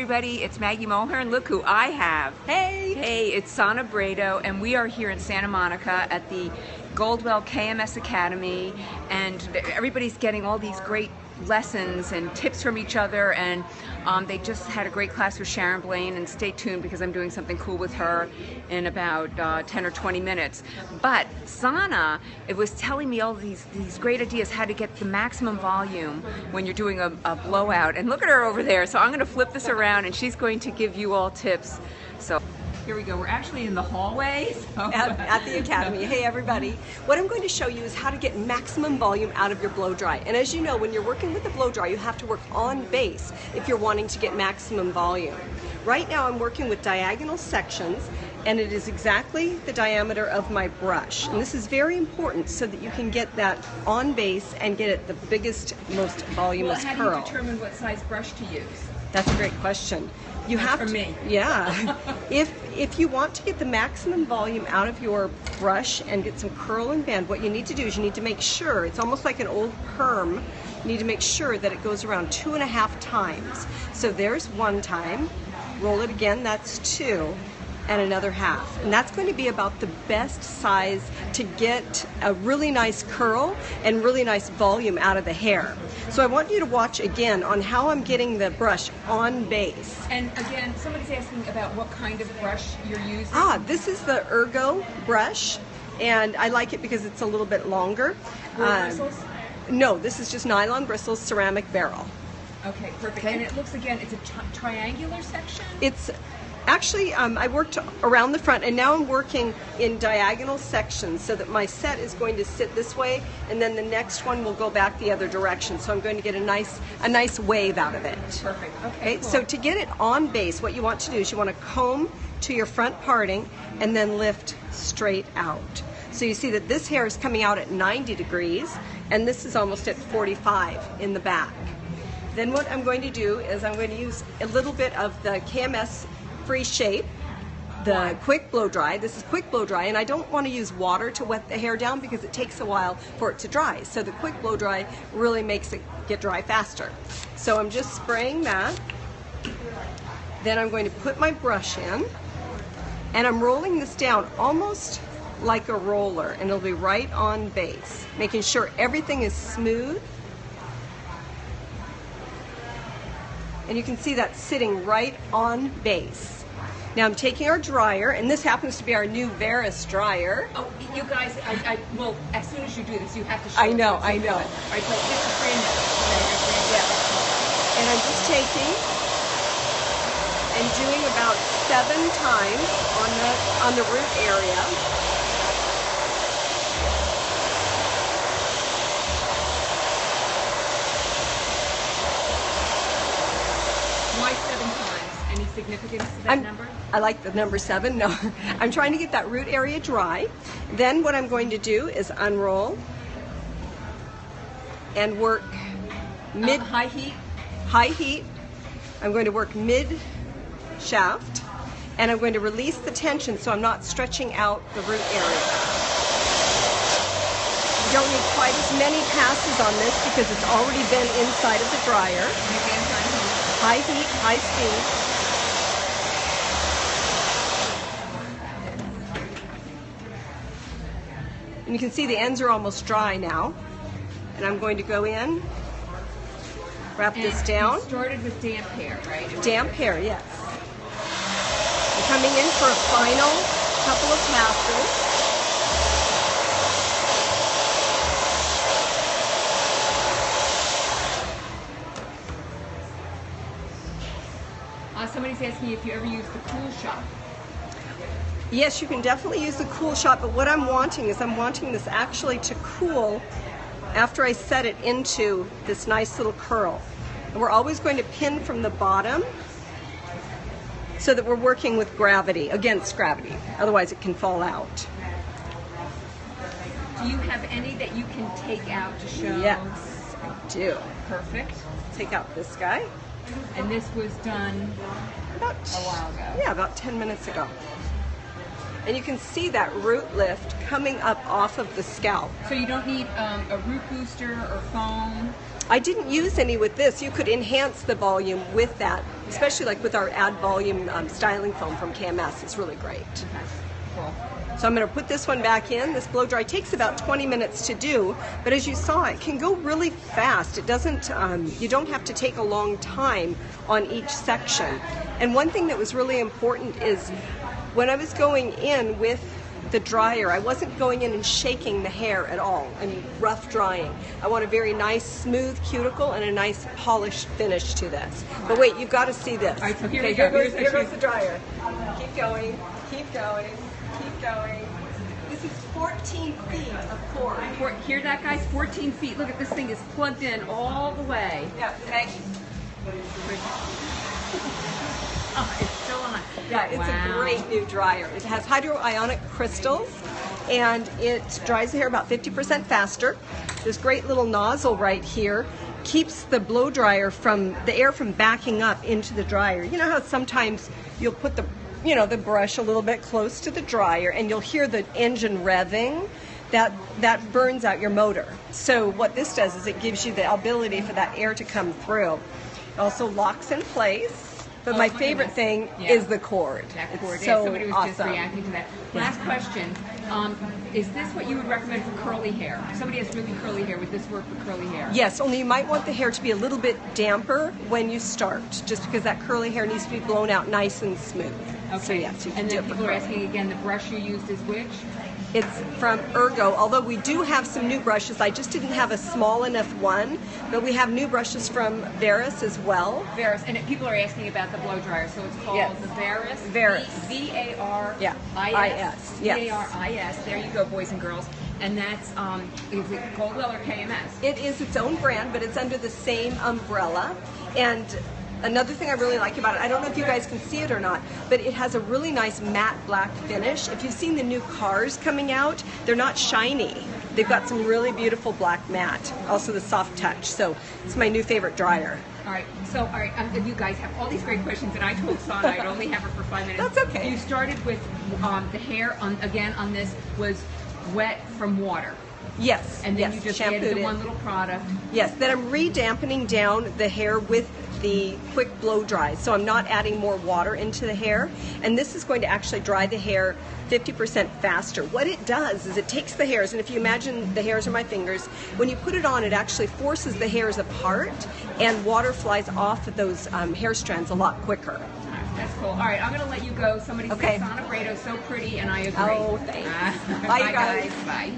everybody, it's Maggie Mulhern. Look who I have. Hey! Hey, it's Sonna Brado, and we are here in Santa Monica at the Goldwell KMS Academy, and everybody's getting all these great lessons and tips from each other, and they just had a great class with Sharon Blaine, and stay tuned because I'm doing something cool with her in about 10 or 20 minutes. But Sonna, it was telling me all these great ideas how to get the maximum volume when you're doing a blowout, and look at her over there. So I'm going to flip this around and she's going to give you all tips. So here we go. We're actually in the hallway. At the Academy. Hey everybody. What I'm going to show you is how to get maximum volume out of your blow dry. And as you know, when you're working with the blow dry, you have to work on base if you're wanting to get maximum volume. Right now I'm working with diagonal sections, and it is exactly the diameter of my brush. And this is very important so that you can get that on base and get it the biggest, most voluminous curl. Well, how do you determine what size brush to use? That's a great question. You have for to, me. Yeah. If you want to get the maximum volume out of your brush and get some curl and bend, what you need to do is you need to make sure, it's almost like an old perm, you need to make sure that it goes around 2.5 times. So there's 1 time, roll it again, that's 2, and another half. And that's going to be about the best size to get a really nice curl and really nice volume out of the hair. So I want you to watch again on how I'm getting the brush on base. And again, somebody's asking about what kind of brush you're using. This is the Ergo brush, and I like it because it's a little bit longer. Bristles? No, this is just nylon bristles, ceramic barrel. Okay, perfect. Okay. And it looks, again, it's a triangular section? It's actually, I worked around the front, and now I'm working in diagonal sections so that my set is going to sit this way, and then the next one will go back the other direction. So I'm going to get a nice wave out of it. Perfect. Okay, cool. So to get it on base, what you want to do is you want to comb to your front parting and then lift straight out. So you see that this hair is coming out at 90 degrees, and this is almost at 45 in the back. Then what I'm going to do is I'm going to use a little bit of the KMS Free Shape, the quick blow dry. This is quick blow dry, and I don't want to use water to wet the hair down because it takes a while for it to dry. So the quick blow dry really makes it get dry faster. So I'm just spraying that. Then I'm going to put my brush in, and I'm rolling this down almost like a roller, and it'll be right on base, making sure everything is smooth. And you can see that sitting right on base. Now I'm taking our dryer, and this happens to be our new Veris dryer. Oh, you guys, well, as soon as you do this, you have to show I know. All right, so just a frame it. Yeah. And I'm just taking and doing about 7 times on the root area. Why 7 times? Any significance to that number? I like the number 7. No, I'm trying to get that root area dry. Then what I'm going to do is unroll and work high heat. High heat. I'm going to work mid shaft, and I'm going to release the tension so I'm not stretching out the root area. You don't need quite as many passes on this because it's already been inside of the dryer. High heat, high speed. And you can see the ends are almost dry now. And I'm going to go in, wrap this down. You started with damp hair, right? Damp hair, yes. I'm coming in for a final couple of passes. Somebody's asking if you ever use the Cool Shot. Yes, you can definitely use the Cool Shot, but what I'm wanting is I'm wanting this actually to cool after I set it into this nice little curl. And we're always going to pin from the bottom so that we're working with gravity, against gravity. Otherwise it can fall out. Do you have any that you can take out to show? Yes, I do. Perfect. Take out this guy. And this was done about a while ago. Yeah, about 10 minutes ago. And you can see that root lift coming up off of the scalp. So you don't need a root booster or foam? I didn't use any with this. You could enhance the volume with that, especially like with our Add Volume styling foam from KMS. It's really great. Okay, cool. So I'm going to put this one back in. This blow dry takes about 20 minutes to do, but as you saw, it can go really fast. It doesn't, you don't have to take a long time on each section. And one thing that was really important is when I was going in with the dryer, I wasn't going in and shaking the hair at all and rough drying. I want a very nice smooth cuticle and a nice polished finish to this. But wait, you've got to see this. All right, so here okay, we go. Here goes the dryer. Keep going, keep going, keep going. This is 14 feet of cord. Hear that, guys? 14 feet. Look at this thing is plugged in all the way. Yeah, okay. Oh, it's still on. Yeah, it's wow. a great new dryer. It has hydroionic crystals, and it dries the hair about 50% faster. This great little nozzle right here keeps the blow dryer from the air from backing up into the dryer. You know how sometimes you'll put the brush a little bit close to the dryer and you'll hear the engine revving? That burns out your motor. So what this does is it gives you the ability for that air to come through. It also locks in place. But my favorite thing is the cord. That cord. It's so somebody was awesome. just reacting to that. Last question. Is this what you would recommend for curly hair? If somebody has really curly hair, would this work for curly hair? Yes, only you might want the hair to be a little bit damper when you start, just because that curly hair needs to be blown out nice and smooth. Okay. So yes, you can and do then it for people are curly. asking again, the brush you used is which? It's from Ergo, although we do have some new brushes. I just didn't have a small enough one, but we have new brushes from Veris as well. Veris. And people are asking about the blow dryer, so it's called the Veris. Veris. V-A-R-I-S. Yeah. I-S. Yes. V-A-R-I-S. There you go, boys and girls. And that's, is it Goldwell or KMS? It is its own brand, but it's under the same umbrella. And another thing I really like about it, I don't know if you guys can see it or not, but it has a really nice matte black finish. If you've seen the new cars coming out, they're not shiny. They've got some really beautiful black matte. Also the soft touch. So it's my new favorite dryer. All right, so you guys have all these great questions, and I told Sonna I'd only have her for 5 minutes. That's okay. You started with the hair, on this was wet from water. Yes. And then yes, you just shampooed added the it. one little product. Yes, then I'm re-dampening down the hair with the quick blow dry. So I'm not adding more water into the hair. And this is going to actually dry the hair 50% faster. What it does is it takes the hairs, and if you imagine the hairs are my fingers, when you put it on, it actually forces the hairs apart, and water flies off of those hair strands a lot quicker. That's cool. All right, I'm going to let you go. Somebody said Sonna Brado, so pretty, and I agree. Oh, thanks. Bye, Bye, guys. Bye.